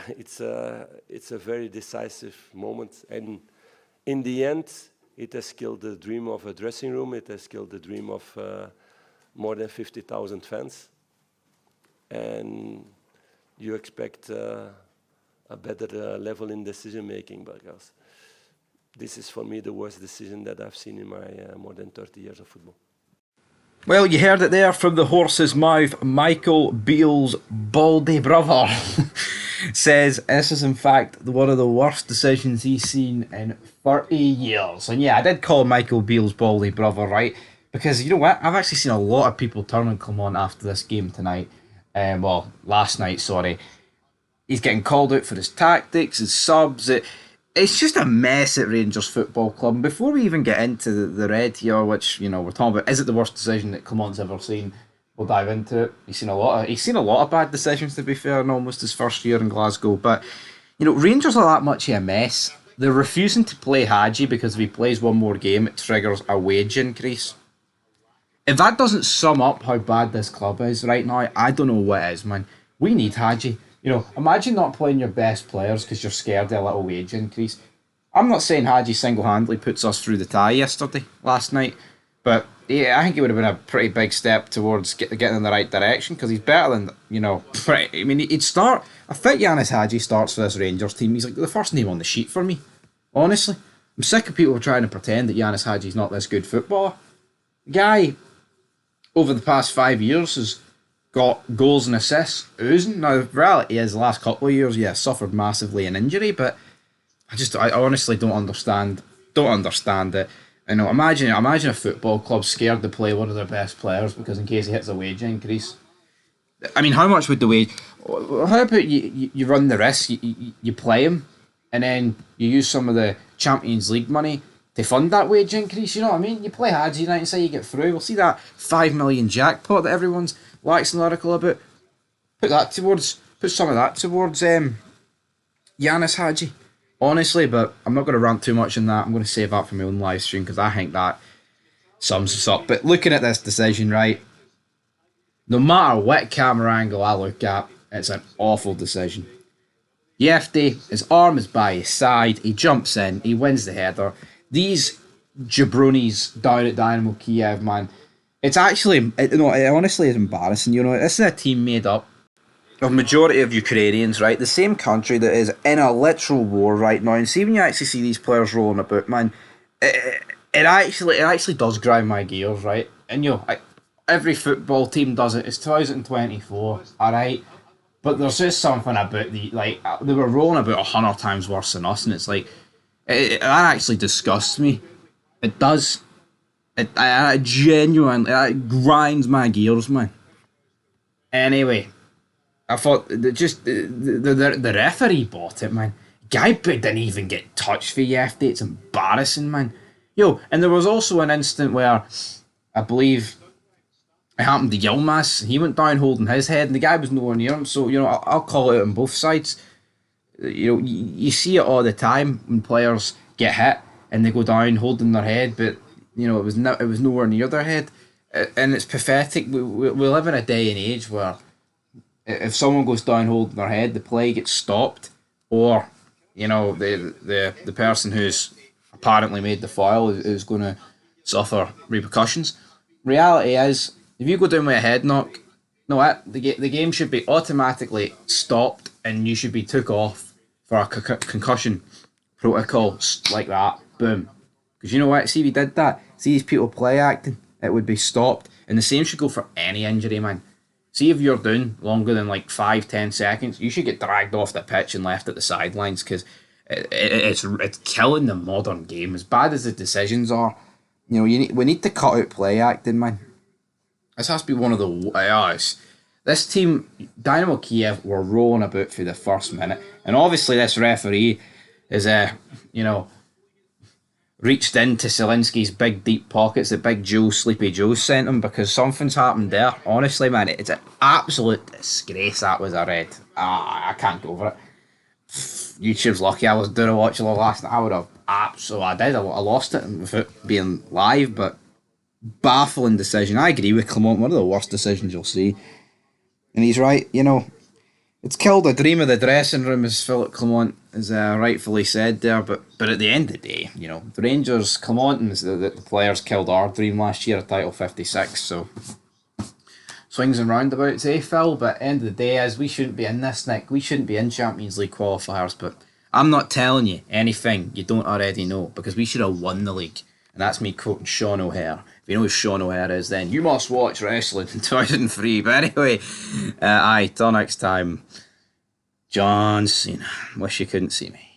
it's a very decisive moment, and in the end, it has killed the dream of a dressing room. It has killed the dream of more than 50,000 fans, and you expect a better level in decision making, because this is for me the worst decision that I've seen in my more than 30 years of football. Well, you heard it there from the horse's mouth. Michael Beale's baldy brother says this is in fact one of the worst decisions he's seen in 30 years. And yeah, I did call Michael Beale's baldy brother, right? Because you know what? I've actually seen a lot of people turn on Clement after this game tonight. Last night, sorry. He's getting called out for his tactics, his subs. It's just a mess at Rangers Football Club. And before we even get into the red here, which we're talking about, is it the worst decision that Clement's ever seen? We'll dive into it. He's seen a lot of bad decisions, to be fair, in almost his first year in Glasgow. But Rangers are that much of a mess. They're refusing to play Hadji because if he plays one more game, it triggers a wage increase. If that doesn't sum up how bad this club is right now, I don't know what is, man. We need Hadji. Imagine not playing your best players because you're scared of a little wage increase. I'm not saying Hadji single-handedly puts us through the tie last night, but yeah, I think it would have been a pretty big step towards getting in the right direction because he's better than, he'd start. I think Yanis Hadji starts for this Rangers team. He's like the first name on the sheet for me, honestly. I'm sick of people trying to pretend that Yanis Hadji's not this good footballer. The guy, over the past 5 years, has got goals and assists oozing. Now, the reality is, the last couple of years, suffered massively in injury, but I honestly don't understand it. Imagine a football club scared to play one of their best players because in case he hits a wage increase. I mean, how much would the wage? How about you run the risk, you play him, and then you use some of the Champions League money to fund that wage increase, you know what I mean? You play Hadji tonight and say you get through. We'll see that 5 million jackpot that everyone's waxing lyrical about. Put some of that towards Yanis Hadji. Honestly, but I'm not going to rant too much on that. I'm going to save that for my own live stream because I think that sums us up. But looking at this decision, right, no matter what camera angle I look at, it's an awful decision. Yefty, his arm is by his side, he jumps in, he wins the header. These jabronis down at Dynamo Kiev, man, it honestly is embarrassing. This is a team made up of majority of Ukrainians, right? The same country that is in a literal war right now. And see, when you actually see these players rolling about, man, it actually does grind my gears, right? And every football team does it. It's 2024, all right. But there's just something about they were rolling about 100 times worse than us, and it's like that actually disgusts me. It does. It genuinely grinds my gears, man. Anyway, I thought the referee bought it, man. Guy didn't even get touched for Yefty. It's embarrassing, man. And there was also an instant where I believe it happened to Yilmaz. He went down holding his head, and the guy was nowhere near him. So I'll call it out on both sides. You see it all the time when players get hit and they go down holding their head, but it was nowhere near their head, and it's pathetic. We live in a day and age where if someone goes down holding their head, the play gets stopped, or the person who's apparently made the foul is going to suffer repercussions. Reality is, if you go down with a head knock, the game should be automatically stopped, and you should be took off for a concussion protocol like that. Boom. Because you know what? See if you did that, see these people play acting, it would be stopped. And the same should go for any injury, man. See if you're down longer than 5-10 seconds, you should get dragged off the pitch and left at the sidelines because it's killing the modern game. As bad as the decisions are, we need to cut out play acting, man. This has to be one of the this team, Dynamo Kiev, were rolling about for the first minute, and obviously this referee is reached into Zielinski's big deep pockets that Big Joe, Sleepy Joe sent him because something's happened there. Honestly, man, it's an absolute disgrace. That was a red. I can't go over it. YouTube's lucky I was doing a watch along last night. I would have I lost it without being live, but baffling decision. I agree with Clement, one of the worst decisions you'll see. And he's right, It's killed a dream of the dressing room, as Philip Clement has rightfully said there. But at the end of the day, you know, the Rangers, Clement and the players killed our dream last year at title 56. So swings and roundabouts, eh, Phil? But at the end of the day, as we shouldn't be in this, Nick. We shouldn't be in Champions League qualifiers. But I'm not telling you anything you don't already know, because we should have won the league. And that's me quoting Sean O'Hare. If you know who Sean O'Hare is, then you must watch wrestling in 2003. But anyway, till next time, John Cena. Wish you couldn't see me.